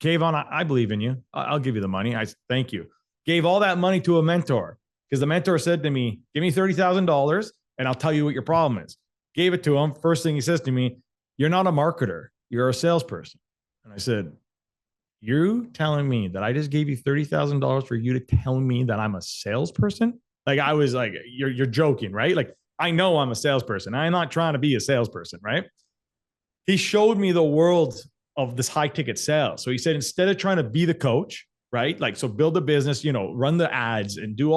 Kayvon, I believe in you. I'll give you the money. I thank you. Gave all that money to a mentor because the mentor said to me, give me $30,000 and I'll tell you what your problem is. Gave it to him. First thing he says to me, you're not a marketer. You're a salesperson. And I said, you telling me that I just gave you $30,000 for you to tell me that I'm a salesperson? Like I was like, you're joking, right? Like I know I'm a salesperson. I'm not trying to be a salesperson, right? He showed me the world of this high ticket sales. So he said, instead of trying to be the coach, right? Like, so build a business, run the ads and do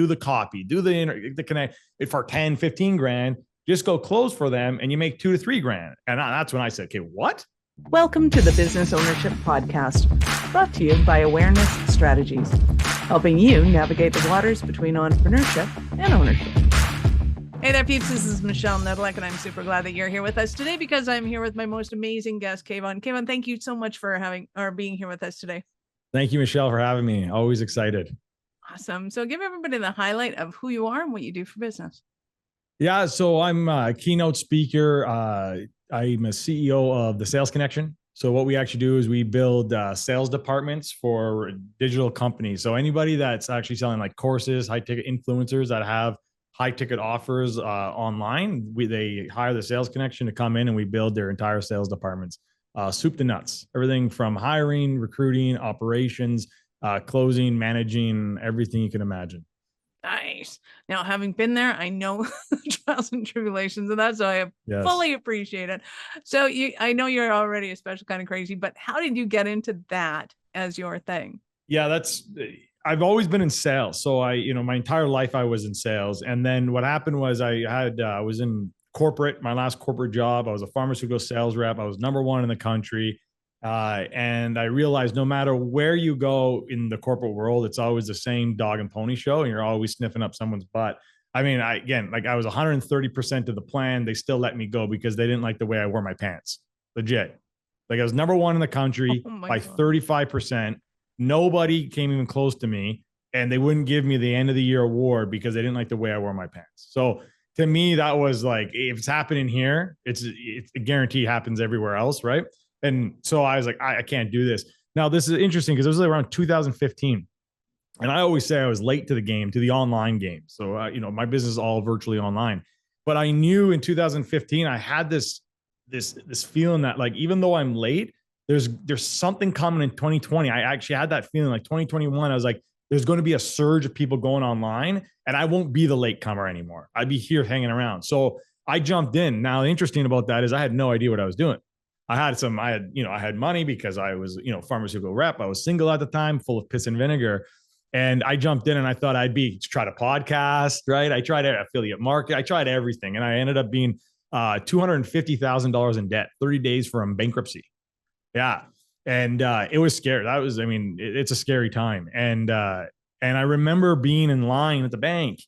the copy, do the connect it for 10, 15 grand, just go close for them and you make 2 to 3 grand. And that's when I said, okay, what? Welcome to the Business Ownership Podcast, brought to you by Awareness Strategies, helping you navigate the waters between entrepreneurship and ownership. Hey there, peeps. This is Michelle Nedelec, and I'm super glad that you're here with us today because I'm here with my most amazing guest, Kayvon. Kayvon, thank you so much for being here with us today. Thank you, Michelle, for having me. Always excited. Awesome. So give everybody the highlight of who you are and what you do for business. Yeah, so I'm a keynote speaker. I'm a CEO of the Sales Connection. So what we actually do is we build sales departments for digital companies. So anybody that's actually selling like courses, high ticket influencers that have high ticket offers online, they hire the Sales Connection to come in and we build their entire sales departments, soup to nuts, everything from hiring, recruiting, operations, closing, managing, everything you can imagine. Nice. Now, having been there, I know the trials and tribulations of that, so I fully appreciate it. So I know you're already a special kind of crazy, but how did you get into that as your thing? Yeah, I've always been in sales. So my entire life I was in sales. And then what happened was I was in corporate, my last corporate job. I was a pharmaceutical sales rep. I was #1 in the country. And I realized no matter where you go in the corporate world, it's always the same dog and pony show, and you're always sniffing up someone's butt. I mean, I was 130% of the plan. They still let me go because they didn't like the way I wore my pants. Legit. Like I was #1 in the country by 35%. Nobody came even close to me, and they wouldn't give me the end of the year award because they didn't like the way I wore my pants. So to me, that was like, if it's happening here, it's a guarantee it happens everywhere else, right? And so I was like, I can't do this. Now, this is interesting because it was around 2015. And I always say I was late to the game, to the online game. So, my business is all virtually online. But I knew in 2015, I had this feeling that, like, even though I'm late, there's something coming in 2020. I actually had that feeling like 2021. I was like, there's going to be a surge of people going online and I won't be the late comer anymore. I'd be here hanging around. So I jumped in. Now, the interesting about that is I had no idea what I was doing. I had money because I was, pharmaceutical rep. I was single at the time, full of piss and vinegar. And I jumped in and I thought I'd try to podcast, right? I tried affiliate market. I tried everything. And I ended up being $250,000 in debt, 30 days from bankruptcy. Yeah. And it was scary. It's a scary time. And I remember being in line at the bank.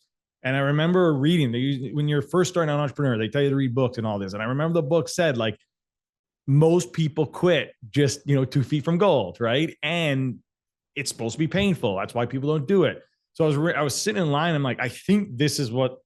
And I remember reading, when you're first starting an entrepreneur, they tell you to read books and all this. And I remember the book said, like, most people quit just, 2 feet from gold, right? And it's supposed to be painful. That's why people don't do it. So I was sitting in line. I'm like, I think this is what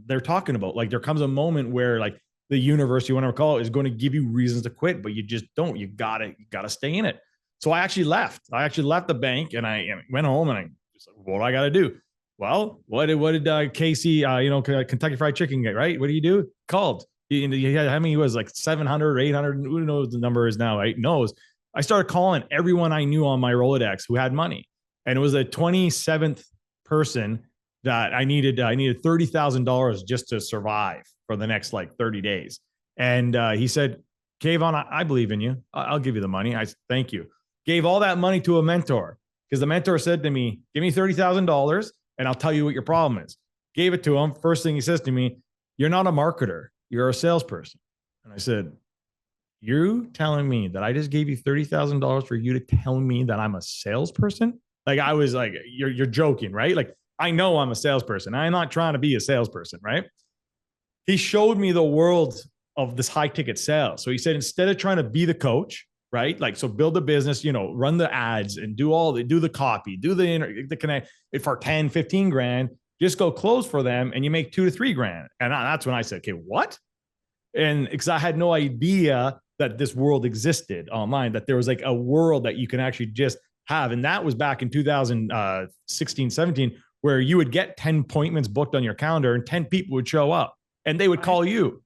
they're talking about. Like, there comes a moment where, like, the universe, you want to call it, is going to give you reasons to quit, but you just don't. You gotta stay in it. So I actually left. The bank and I went home and I just like, what do I got to do? Well, what did Casey, Kentucky Fried Chicken get, right? What do you do? Called. He had, how many was, like 700 or 800, who knows the number is now, right? Knows. I started calling everyone I knew on my Rolodex who had money. And it was the 27th person that I needed $30,000 just to survive for the next, like, 30 days. And he said, Kayvon, I believe in you. I'll give you the money. I thank you. Gave all that money to a mentor because the mentor said to me, give me $30,000 and I'll tell you what your problem is. Gave it to him. First thing he says to me, you're not a marketer. You're a salesperson. And I said, you telling me that I just gave you $30,000 for you to tell me that I'm a salesperson? Like, I was like, you're joking, right? Like, I know I'm a salesperson. I'm not trying to be a salesperson, right? He showed me the world of this high ticket sales. So he said, instead of trying to be the coach, right? Like, so build a business, run the ads and do the copy, do the connect it for 10, 15 grand, just go close for them and you make 2 to 3 grand. And that's when I said, okay, what? And because I had no idea that this world existed online, that there was like a world that you can actually just have. And that was back in 2016, 17, where you would get 10 appointments booked on your calendar and 10 people would show up and they would call you.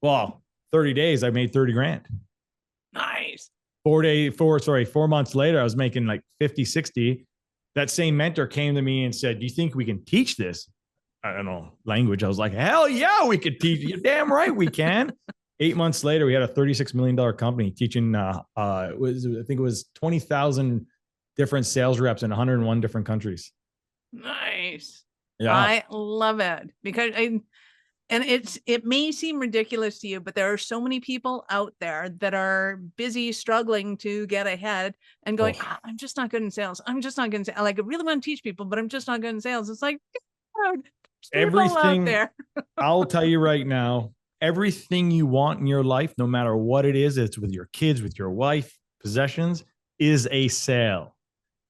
Well, 30 days, I made 30 grand. Nice. 4 months later, I was making like 50, 60. That same mentor came to me and said, do you think we can teach this? I don't know, language. I was like, hell yeah, we could teach. You're damn right we can. 8 months later, we had a $36 million company teaching, I think it was 20,000 different sales reps in 101 different countries. Nice. Yeah. I love it because it may seem ridiculous to you, but there are so many people out there that are busy struggling to get ahead and going, I'm just not good in sales. I'm just not good in sales. Like, I really want to teach people, but I'm just not good in sales. It's like, everything out there. I'll tell you right now, everything you want in your life, no matter what it is, it's with your kids, with your wife, possessions, is a sale.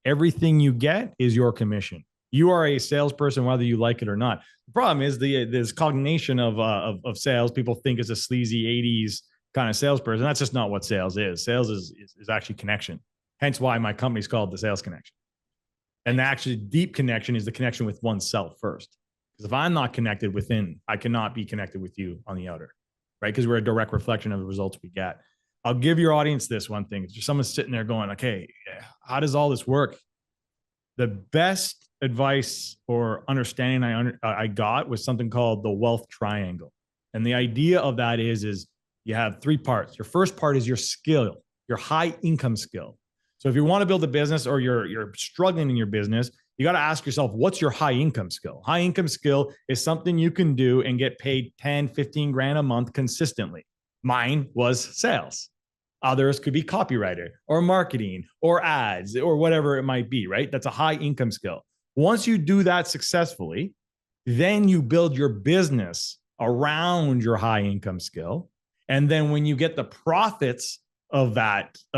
Everything you get is your commission. You are a salesperson, whether you like it or not. The problem is this cognition of sales. People think it's a sleazy 80s kind of salesperson. That's just not what sales is. Sales is actually connection. Hence why my company's called the Sales Connection. And the actually deep connection is the connection with oneself first. Because if I'm not connected within, I cannot be connected with you on the outer, right? Because we're a direct reflection of the results we get. I'll give your audience this one thing. If someone's sitting there going, okay, how does all this work? The best advice or understanding I got was something called the wealth triangle. And the idea of that is you have 3 parts. Your first part is your skill, your high income skill. So if you want to build a business or you're struggling in your business, you got to ask yourself, what's your high income skill? High income skill is something you can do and get paid 10, 15 grand a month consistently. Mine was sales. Others could be copywriter or marketing or ads or whatever it might be, right? That's a high income skill. Once you do that successfully, then you build your business around your high income skill. And then when you get the profits of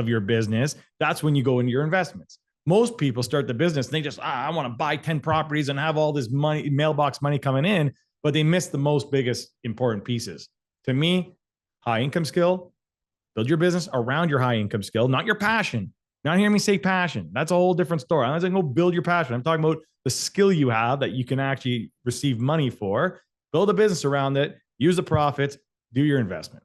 your business, that's when you go into your investments. Most people start the business and they just, I want to buy 10 properties and have all this money, mailbox money coming in, but they miss the most biggest important pieces. To me, high income skill, build your business around your high income skill, not your passion. Not hearing me say passion. That's a whole different story. I'm not saying go build your passion. I'm talking about the skill you have that you can actually receive money for, build a business around it, use the profits, do your investment.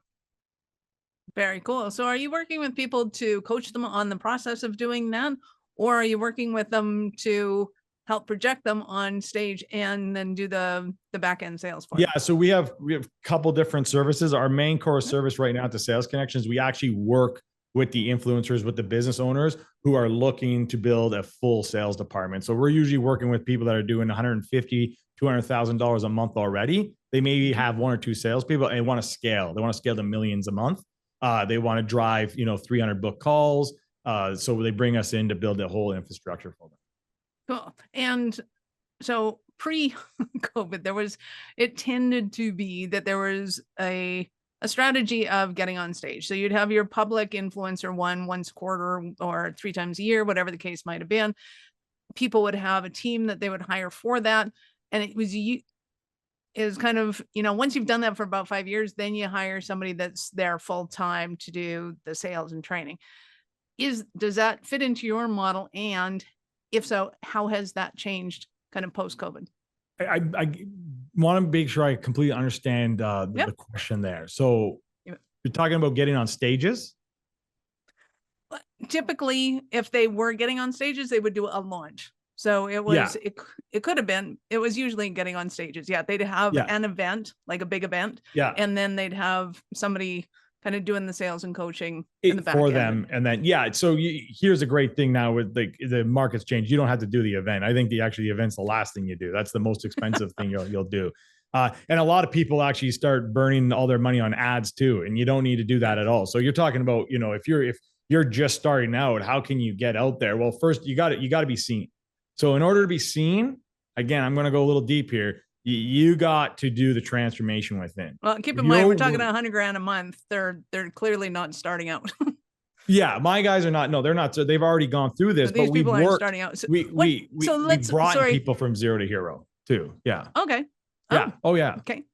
Very cool. So are you working with people to coach them on the process of doing that? Or are you working with them to help project them on stage and then do the back end sales for them? Yeah. So we have a couple different services. Our main core service right now at the Sales Connections, we actually work with the influencers, with the business owners who are looking to build a full sales department. So we're usually working with people that are doing $150,000, $200,000 a month already. They maybe have 1 or 2 salespeople and want to scale. They want to scale to millions a month. They want to drive, 300 book calls. So they bring us in to build a whole infrastructure for them. Cool. And so pre-COVID, it tended to be that there was a strategy of getting on stage. So you'd have your public influencer once a quarter or 3 times a year, whatever the case might have been. People would have a team that they would hire for that. And it was kind of, once you've done that for about 5 years, then you hire somebody that's there full time to do the sales and training. Does that fit into your model? And if so, how has that changed kind of post-COVID? I want to make sure I completely understand the question there. So you're talking about getting on stages? Typically, if they were getting on stages, they would do a launch. So it was, it could have been, it was usually getting on stages. Yeah. They'd have an event, like a big event. Yeah. And then they'd have somebody kind of doing the sales and coaching in the back for end. them. And then, so here's a great thing now with the market's changed. You don't have to do the event. I think the event's the last thing you do. That's the most expensive thing you'll do. And a lot of people actually start burning all their money on ads too. And you don't need to do that at all. So you're talking about, if you're just starting out, how can you get out there? Well, first you got to be seen. So in order to be seen, again, I'm going to go a little deep here. You got to do the transformation within. Well, keep in mind, we're talking $100,000 a month. They're clearly not starting out. Yeah, my guys are not. No, they're not. So they've already gone through this. So these people aren't starting out. So we brought people from zero to hero too. Yeah. Okay. Yeah. Oh yeah. Okay.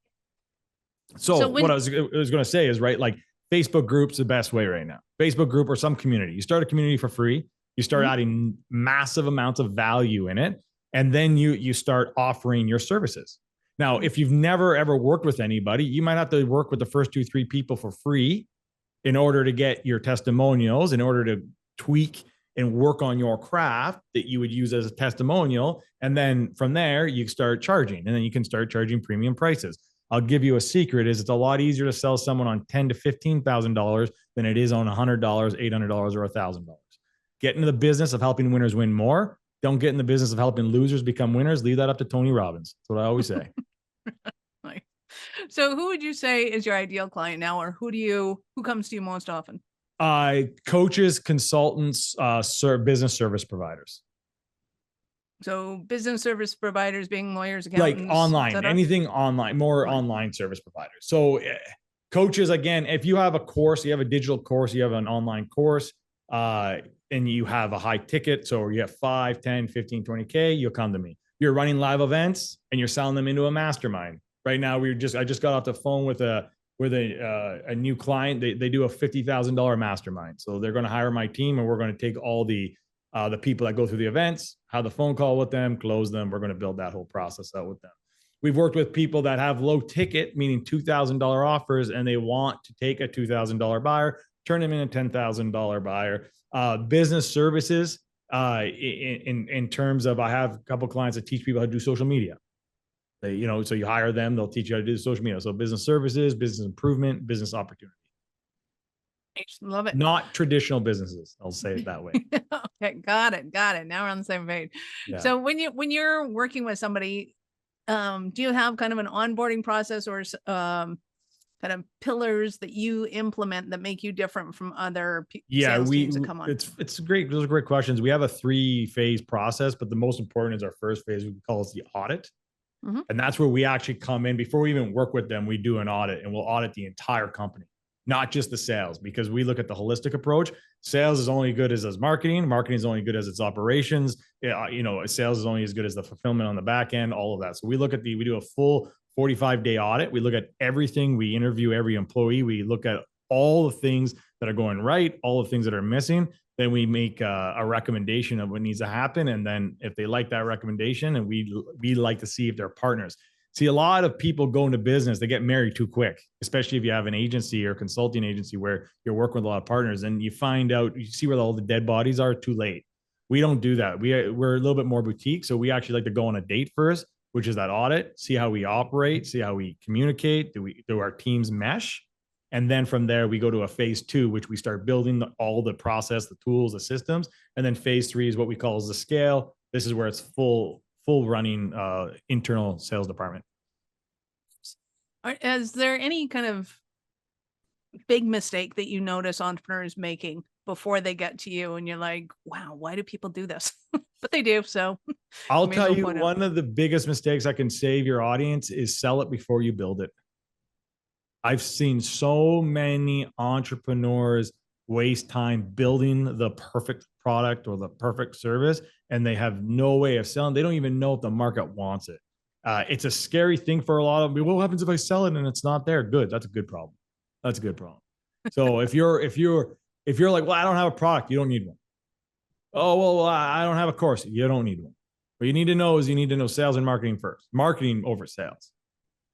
So what I was going to say is, right, like Facebook group's the best way right now. Facebook group or some community. You start a community for free. You start adding massive amounts of value in it. And then you start offering your services. Now, if you've never ever worked with anybody, you might have to work with the first 2-3 people for free in order to get your testimonials, in order to tweak and work on your craft that you would use as a testimonial. And then from there, you start charging, and then you can start charging premium prices. I'll give you a secret: is it's a lot easier to sell someone on $10,000 to $15,000 than it is on $100, $800, or $1,000. Get into the business of helping winners win more. Don't get in the business of helping losers become winners. Leave that up to Tony Robbins. That's what I always say. So who would you say is your ideal client now, or who comes to you most often? Coaches, consultants, business service providers. So business service providers being lawyers, accountants, like online, anything online, more online service providers. So coaches, again, if you have a course, you have a digital course, you have an online course, and you have a high ticket, so you have 5, 10, 15, 20K, you'll come to me. You're running live events and you're selling them into a mastermind. Right now, I just got off the phone with a new client. They do a $50,000 mastermind. So they're going to hire my team, and we're going to take all the people that go through the events, have the phone call with them, close them. We're going to build that whole process out with them. We've worked with people that have low ticket, meaning $2,000 offers, and they want to take a $2,000 buyer, turn them into a $10,000 buyer. Business services, in terms of, I have a couple of clients that teach people how to do social media. So you hire them, they'll teach you how to do social media. So business services, business improvement, business opportunity. I just love it. Not traditional businesses. I'll say it that way. Okay. Got it. Now we're on the same page. Yeah. So when you're working with somebody, do you have kind of an onboarding process or kind of pillars that you implement that make you different from other sales teams that come on? It's great. Those are great questions. We have a 3-phase process, but the most important is our first phase. We call it the audit. Mm-hmm. And that's where we actually come in. Before we even work with them, we do an audit, and we'll audit the entire company, not just the sales, because we look at the holistic approach. Sales is only good as marketing. Marketing is only good as its operations. Sales is only as good as the fulfillment on the back end, all of that. So we do a full 45-day audit. We look at everything. We interview every employee. We look at all the things that are going right, all the things that are missing. Then we make a recommendation of what needs to happen. And then if they like that recommendation, and we like to see if they're partners. See, a lot of people go into business, they get married too quick, especially if you have an agency or consulting agency where you're working with a lot of partners, and you find out, you see where all the dead bodies are too late. We don't do that. We're a little bit more boutique. So we actually like to go on a date first, which is that audit, see how we operate, see how we communicate, do our teams mesh? And then from there, we go to a phase 2, which we start building all the process, the tools, the systems. And then phase 3 is what we call the scale. This is where it's full running internal sales department. Is there any kind of big mistake that you notice entrepreneurs making before they get to you and you're like, wow, why do people do this? But they do. So I'll tell you, one of the biggest mistakes I can save your audience is sell it before you build it. I've seen so many entrepreneurs waste time building the perfect product or the perfect service, and they have no way of selling. They don't even know if the market wants it. It's a scary thing for a lot of people. What happens if I sell it and it's not there? Good. That's a good problem. That's a good problem. So if you're like, well, I don't have a product, you don't need one. Oh, well, I don't have a course. You don't need one. What you need to know is sales and marketing first. Marketing over sales.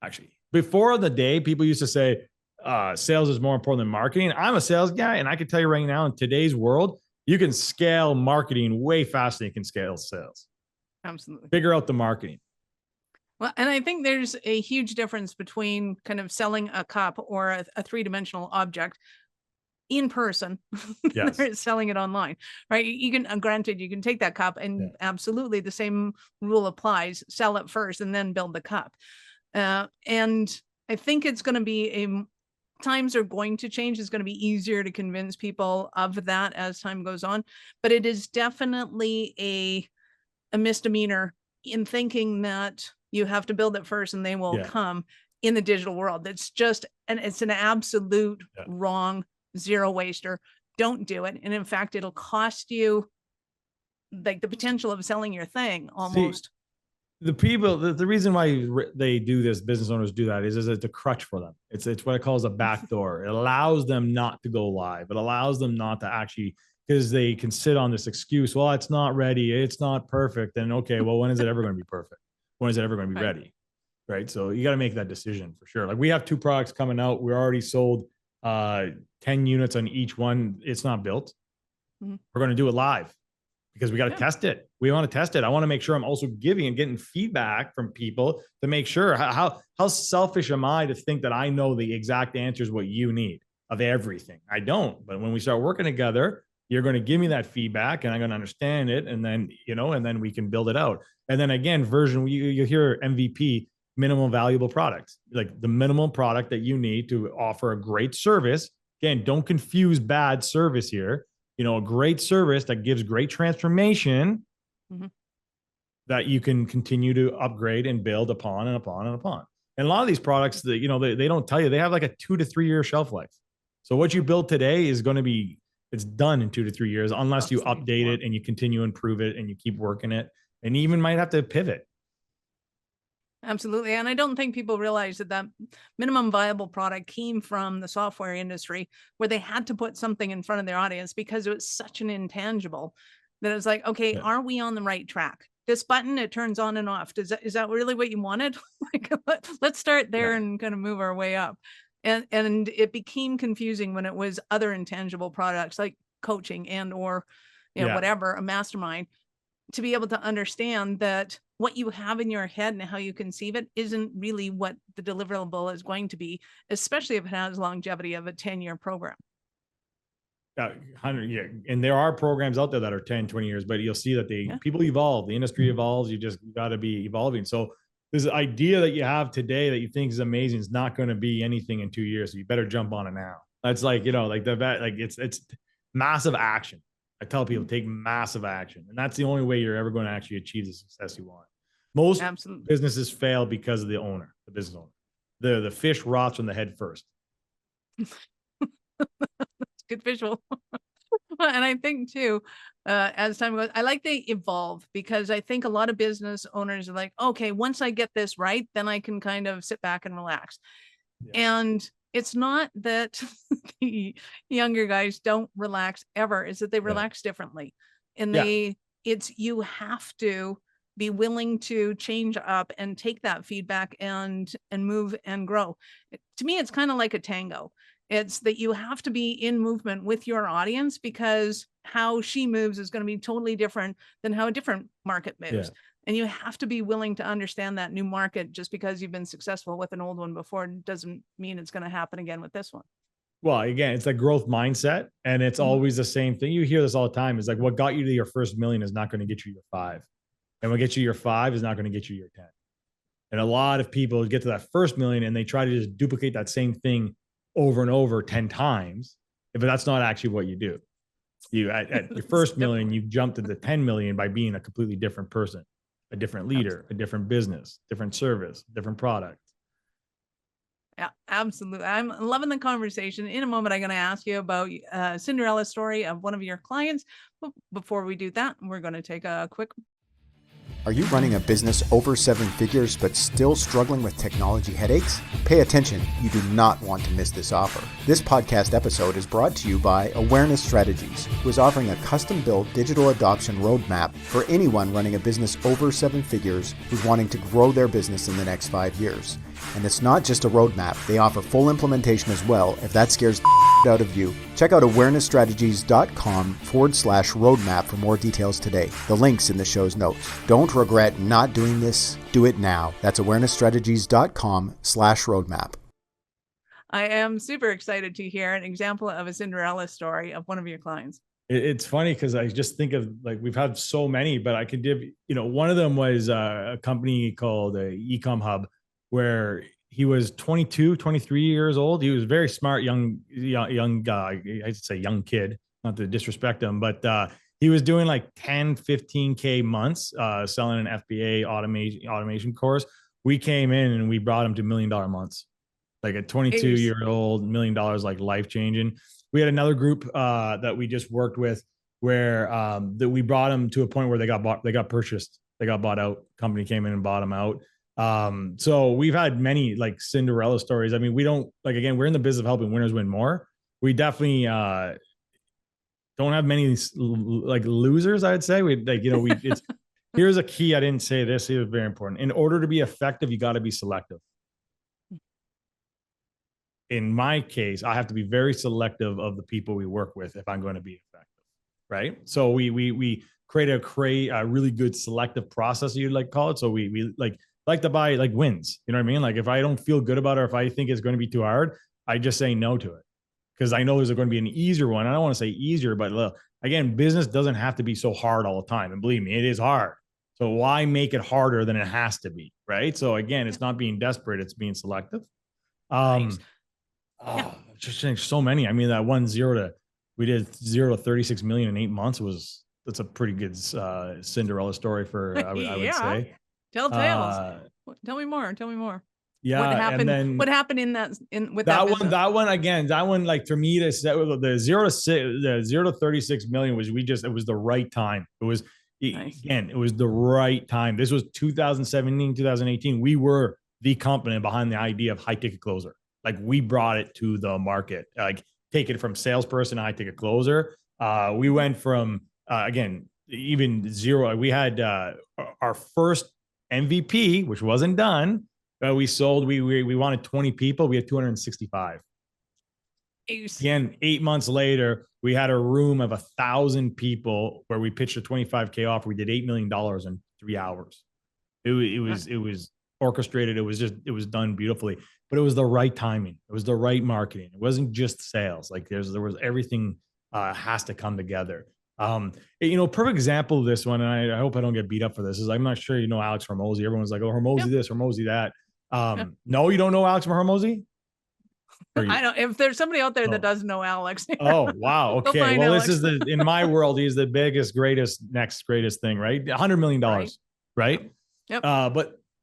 Actually, before the day, people used to say sales is more important than marketing. I'm a sales guy, and I can tell you right now, in today's world, you can scale marketing way faster than you can scale sales. Absolutely. Figure out the marketing. Well, and I think there's a huge difference between kind of selling a cup or a 3-dimensional object in person, yes, selling it online, right? You can, granted, you can take that cup and absolutely the same rule applies, sell it first and then build the cup. And I think it's going to be times are going to change. It's going to be easier to convince people of that as time goes on, but it is definitely a misdemeanor in thinking that you have to build it first and they will come in the digital world. It's an absolute wrong, zero waster. Don't do it. And in fact, it'll cost you like the potential of selling your thing almost. The people, the reason why they do this, business owners do that is it's a crutch for them. It's what I call as a back door. It allows them not to go live. It allows them not to actually, because they can sit on this excuse. Well, it's not ready. It's not perfect. And okay, well, when is it ever going to be perfect? When is it ever going to be ready? Right. So you got to make that decision for sure. Like we have 2 products coming out. We're already sold 10 units on each one. It's not built. We're going to do it live because we got to test it. We want to test it. I want to make sure I'm also giving and getting feedback from people to make sure how selfish am I to think that I know the exact answers what you need of everything. I don't. But when we start working together, you're going to give me that feedback and I'm going to understand it. And then, and then we can build it out. And then again, you hear MVP, minimum valuable product, like the minimum product that you need to offer a great service. Again, don't confuse bad service here. A great service that gives great transformation that you can continue to upgrade and build upon and upon and upon. And a lot of these products that, they don't tell you, they have like a 2 to 3 year shelf life. So what you build today is going to be, it's done in 2 to 3 years, unless you update it and you continue to improve it and you keep working it, and you even might have to pivot. Absolutely. And I don't think people realize that minimum viable product came from the software industry, where they had to put something in front of their audience because it was such an intangible that it's like, okay, are we on the right track? This button, it turns on and off. Is that really what you wanted? Let's start there and kind of move our way up. And it became confusing when it was other intangible products like coaching and or whatever, a mastermind, to be able to understand that what you have in your head and how you conceive it isn't really what the deliverable is going to be, especially if it has longevity of a 10-year program. 100, yeah. And there are programs out there that are 10, 20 years, but you'll see that people evolve, the industry evolves. You just got to be evolving. So this idea that you have today that you think is amazing is not going to be anything in 2 years. So you better jump on it now. That's like, it's massive action. I tell people take massive action, and that's the only way you're ever going to actually achieve the success you want. Most businesses fail because of the owner, the business owner. The fish rots from the head first. That's good visual. And I think too, as time goes, I like they evolve, because I think a lot of business owners are like, okay, once I get this right, then I can kind of sit back and relax. And it's not that the younger guys don't relax ever, is that they relax differently. And you have to be willing to change up and take that feedback and move and grow. To me, it's kind of like a tango. It's that you have to be in movement with your audience, because how she moves is going to be totally different than how a different market moves. And you have to be willing to understand that new market. Just because you've been successful with an old one before doesn't mean it's going to happen again with this one. Well, again, it's a growth mindset, and it's always the same thing. You hear this all the time. It's like, what got you to your first million is not going to get you your 5. And what gets you your 5 is not going to get you your 10. And a lot of people get to that first million and they try to just duplicate that same thing over and over 10 times. But that's not actually what you do. You at your first million, you jumped to the 10 million by being a completely different person, a different leader, a different business, different service, different product. Yeah, absolutely. I'm loving the conversation. In a moment, I'm going to ask you about Cinderella story of one of your clients. But before we do that, we're going to take a quick. Are you running a business over 7 figures but still struggling with technology headaches? Pay attention, you do not want to miss this offer. This podcast episode is brought to you by Awareness Strategies, who is offering a custom-built digital adoption roadmap for anyone running a business over 7 figures who's wanting to grow their business in the next 5 years. And it's not just a roadmap, they offer full implementation as well if that scares the out of you. Check out awarenessstrategies.com/roadmap for more details today. The link's in the show's notes. Don't regret not doing this. Do it now. That's awarenessstrategies.com/roadmap. I am super excited to hear an example of a Cinderella story of one of your clients. It's funny because I just think of, like, we've had so many, but I could give, one of them was a company called Ecom Hub, where he was 22, 23 years old. He was a very smart, young guy. I'd say young kid, not to disrespect him, but he was doing like 10, 15K months selling an FBA automation course. We came in and we brought him to $1 million months, like a 22-year-old, $1 million, like life-changing. We had another group that we just worked with where that we brought them to a point where they got purchased They got bought out. Company came in and bought them out. So we've had many like Cinderella stories. I mean, we don't like, again, we're in the business of helping winners win more. We definitely don't have many like losers, I'd say. We like, it's here's a key. I didn't say this. It was very important. In order to be effective, you got to be selective. In my case, I have to be very selective of the people we work with if I'm going to be effective, right? So we create a really good selective process, you'd like to call it. So we like to buy like wins. You know what I mean? Like if I don't feel good about it, or if I think it's going to be too hard, I just say no to it, because I know there's going to be an easier one. I don't want to say easier, but look, again, business doesn't have to be so hard all the time. And believe me, it is hard. So why make it harder than it has to be, right? So again, it's not being desperate, it's being selective. Nice. Just so many. I mean, that we did 0 to 36 million in 8 months that's a pretty good Cinderella story for, I would say. Tell tales. Tell me more. Yeah. What happened? And then what happened with that one? That one, like for me, the 0 to 36 million was it was the right time. It was nice. Again, it was the right time. This was 2017, 2018. We were the company behind the idea of high ticket closer. Like we brought it to the market, like take it from salesperson to high ticket closer. We went from, again, even zero. We had our first MVP, which wasn't done, but we sold, we wanted 20 people. We had 265. Again, 8 months later, we had a room of 1,000 people where we pitched a 25K offer. We did $8 million in 3 hours. It was orchestrated. It was done beautifully, but it was the right timing. It was the right marketing. It wasn't just sales. Like there was everything has to come together. Perfect example of this one, and I hope I don't get beat up for this, is I'm not sure Alex Hormozi. Everyone's like, oh, Hormozi this, Hormozi that. No, you don't know Alex Hormozi? I don't. If there's somebody out there that doesn't know Alex. Oh, wow. Okay. Well, Alex. This is in my world, he's the biggest, next greatest thing, right? $100 million, right? Yep.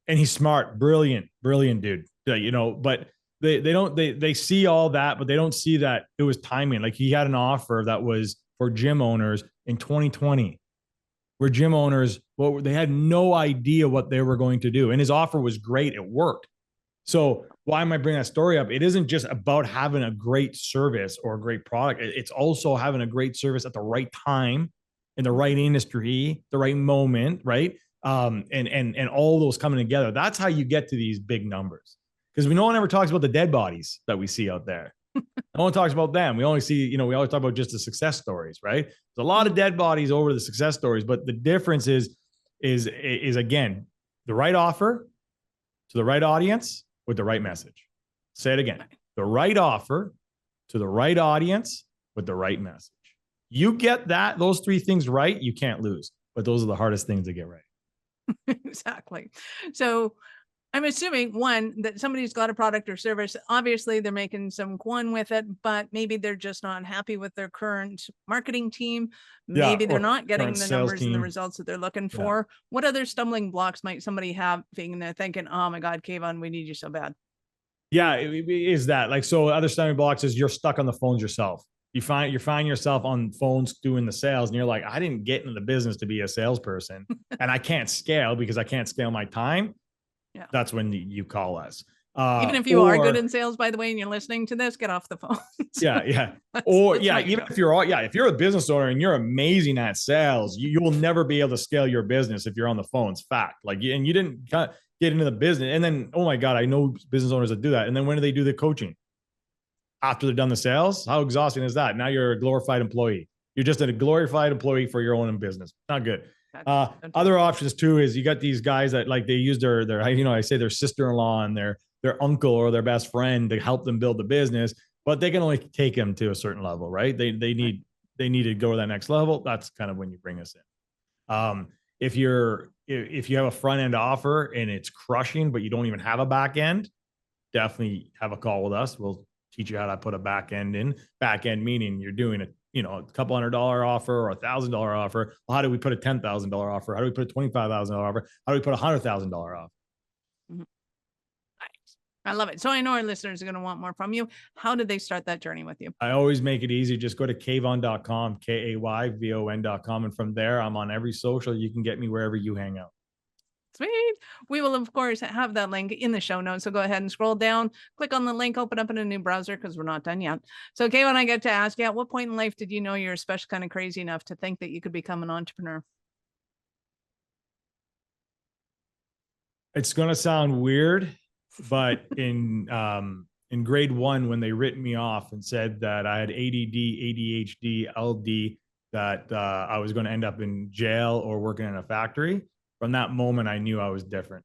And he's smart, brilliant dude, but they see all that, but they don't see that it was timing. Like he had an offer that was for gym owners in 2020, where gym owners, they had no idea what they were going to do. And his offer was great. It worked. So why am I bringing that story up? It isn't just about having a great service or a great product. It's also having a great service at the right time, in the right industry, the right moment, right? And all those coming together. That's how you get to these big numbers. Because no one ever talks about the dead bodies that we see out there. No one talks about them. We only see, we always talk about just the success stories, right? There's a lot of dead bodies over the success stories, but the difference is again, the right offer to the right audience with the right message. Say it again. The right offer to the right audience with the right message. You get those 3 things right, you can't lose. But those are the hardest things to get right. Exactly. So I'm assuming, one, that somebody's got a product or service. Obviously, they're making some coin with it, but maybe they're just not happy with their current marketing team. Maybe they're not getting the numbers and the results that they're looking for. What other stumbling blocks might somebody have being there thinking, oh my God, Kayvon, we need you so bad? Yeah, it is that. Like, so other stumbling blocks is you're stuck on the phones yourself. You find yourself on phones doing the sales, and you're like, I didn't get into the business to be a salesperson, and I can't scale because I can't scale my time. Yeah, that's when you call us. Even if you are good in sales, by the way, and you're listening to this, get off the phone. Yeah. If you're a business owner and you're amazing at sales, you will never be able to scale your business if you're on the phone. It's fact. And you didn't get into the business. And then, oh my God, I know business owners that do that. And then when do they do the coaching? After they've done the sales? How exhausting is that? Now you're a glorified employee. You're just a glorified employee for your own business. Not good. Other options too is you got these guys that like they use their I say their sister-in-law and their uncle or their best friend to help them build the business, but they can only take them to a certain level, right? They need to go to that next level. That's kind of when you bring us in. If you have a front end offer and it's crushing, but you don't even have a back end, definitely have a call with us. We'll teach you how to put a back end in. Back end meaning you're doing a couple $100 offer or $1,000 offer. Well, how do we put a $10,000 offer? How do we put a $25,000 offer? How do we put a $100,000 offer? Mm-hmm. I love it. So I know our listeners are going to want more from you. How did they start that journey with you? I always make it easy. Just go to kayvon.com, KAYVON.com. And from there, I'm on every social. You can get me wherever you hang out. Sweet. We will, of course, have that link in the show notes. So go ahead and scroll down, click on the link, open up in a new browser because we're not done yet. So, Kayvon, I get to ask you, at what point in life did you know you're special kind of crazy enough to think that you could become an entrepreneur? It's going to sound weird, but in grade 1, when they written me off and said that I had ADD, ADHD, LD, that I was going to end up in jail or working in a factory, from that moment, I knew I was different.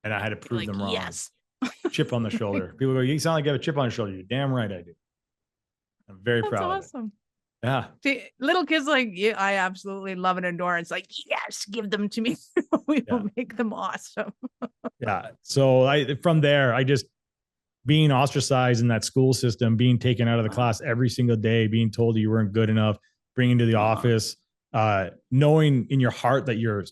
And I had to prove them wrong. Yes. Chip on the shoulder. People go, you sound like you have a chip on your shoulder. You're damn right I do. I'm very proud of it. Awesome. Yeah. See, little kids like you, I absolutely love and adore. It's like, yes, give them to me. We will make them awesome. Yeah. So from there, I just being ostracized in that school system, being taken out of the class every single day, being told that you weren't good enough, bringing to the office, knowing in your heart that you're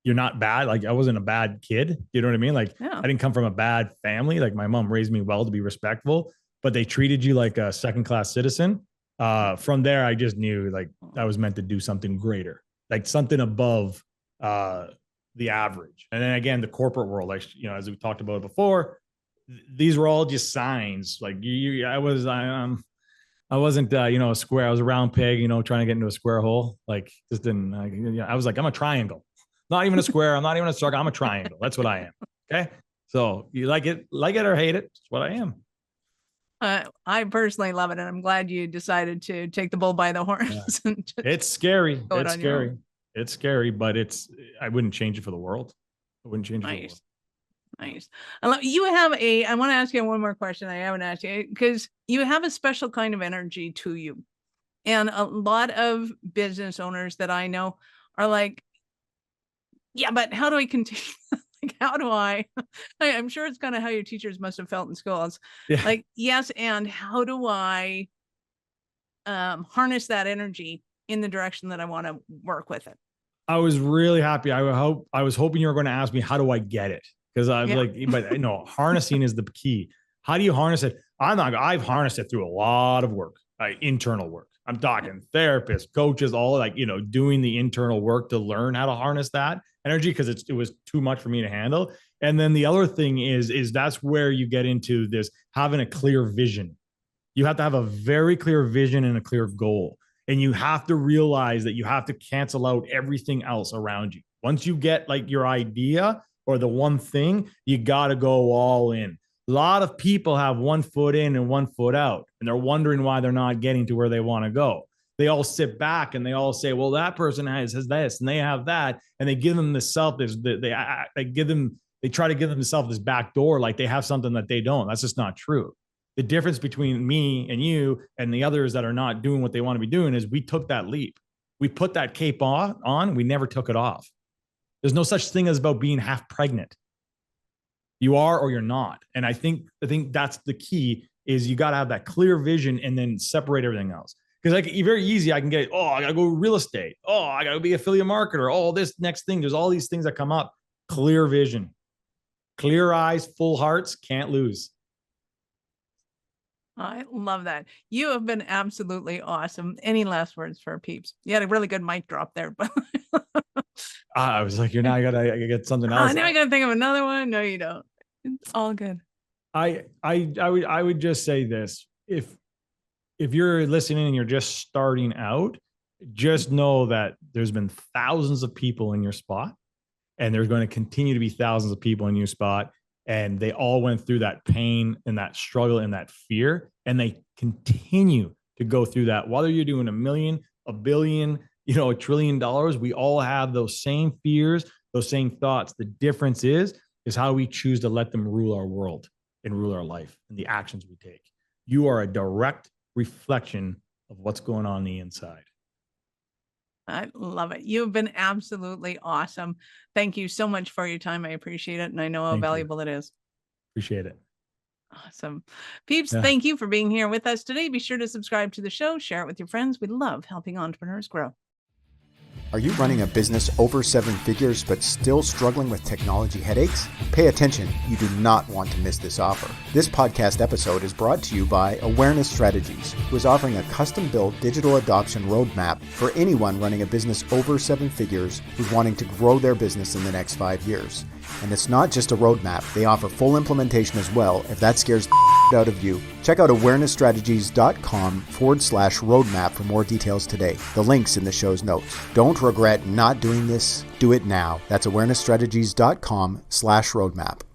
not bad. Like I wasn't a bad kid. You know what I mean? Like I didn't come from a bad family. Like my mom raised me well to be respectful, but they treated you like a second-class citizen. From there, I just knew like I was meant to do something greater, like something above the average. And then again, the corporate world, like, as we talked about before, these were all just signs. Like I wasn't, a square. I was a round peg, trying to get into a square hole. Like just didn't, I was like, I'm a triangle, not even a square. I'm not even a circle. I'm a triangle. That's what I am. Okay. So you like it or hate it. It's what I am. I personally love it. And I'm glad you decided to take the bull by the horns. Yeah. It's scary. It's scary. It's scary, but I wouldn't change it for the world. I wouldn't change it for the world. Nice. I want to ask you one more question I haven't asked you, because you have a special kind of energy to you. And a lot of business owners that I know are like, yeah, but how do I continue? Like, how do I'm sure it's kind of how your teachers must have felt in schools. Yeah. Like, yes. And how do I harness that energy in the direction that I want to work with it? I was really happy. I was hoping you were going to ask me, how do I get it? Because I was but harnessing is the key. How do you harness it? I've harnessed it through a lot of work, internal work. I'm talking therapists, coaches, all doing the internal work to learn how to harness that energy, because it was too much for me to handle. And then the other thing is that's where you get into this, having a clear vision. You have to have a very clear vision and a clear goal. And you have to realize that you have to cancel out everything else around you. Once you get like your idea or the one thing, you got to go all in. A lot of people have one foot in and one foot out, and they're wondering why they're not getting to where they want to go. They all sit back and they all say, well, that person has this and they have that. And they give them they try to give themselves this back door, like they have something that they don't. That's just not true. The difference between me and you and the others that are not doing what they want to be doing is we took that leap. We put that cape on, we never took it off. There's no such thing as about being half pregnant. You are or you're not. And I think that's the key, is you got to have that clear vision and then separate everything else. Because like very easy, I can get, I got to go real estate. I got to be affiliate marketer. This next thing, there's all these things that come up. Clear vision, clear eyes, full hearts, can't lose. I love that. You have been absolutely awesome. Any last words for our peeps? You had a really good mic drop there, but I was like, I gotta get something else. Now I gotta think of another one. No, you don't. It's all good. I would just say this. If you're listening and you're just starting out, just know that there's been thousands of people in your spot, and there's going to continue to be thousands of people in your spot. And they all went through that pain and that struggle and that fear. And they continue to go through that. Whether you're doing $1 million, $1 billion, $1 trillion, we all have those same fears, those same thoughts. The difference is how we choose to let them rule our world and rule our life and the actions we take. You are a direct reflection of what's going on the inside. I love it. You've been absolutely awesome. Thank you so much for your time. I appreciate it. And I know how valuable it is. Appreciate it. Awesome. Peeps, thank you for being here with us today. Be sure to subscribe to the show, share it with your friends. We love helping entrepreneurs grow. Are you running a business over 7 figures but still struggling with technology headaches? Pay attention, you do not want to miss this offer. This podcast episode is brought to you by Awareness Strategies, who is offering a custom-built digital adoption roadmap for anyone running a business over 7 figures who's wanting to grow their business in the next 5 years. And it's not just a roadmap, they offer full implementation as well if that scares the out of you. Check out awarenessstrategies.com/roadmap for more details today. The link's in the show's notes. Don't regret not doing this. Do it now. That's awarenessstrategies.com/roadmap.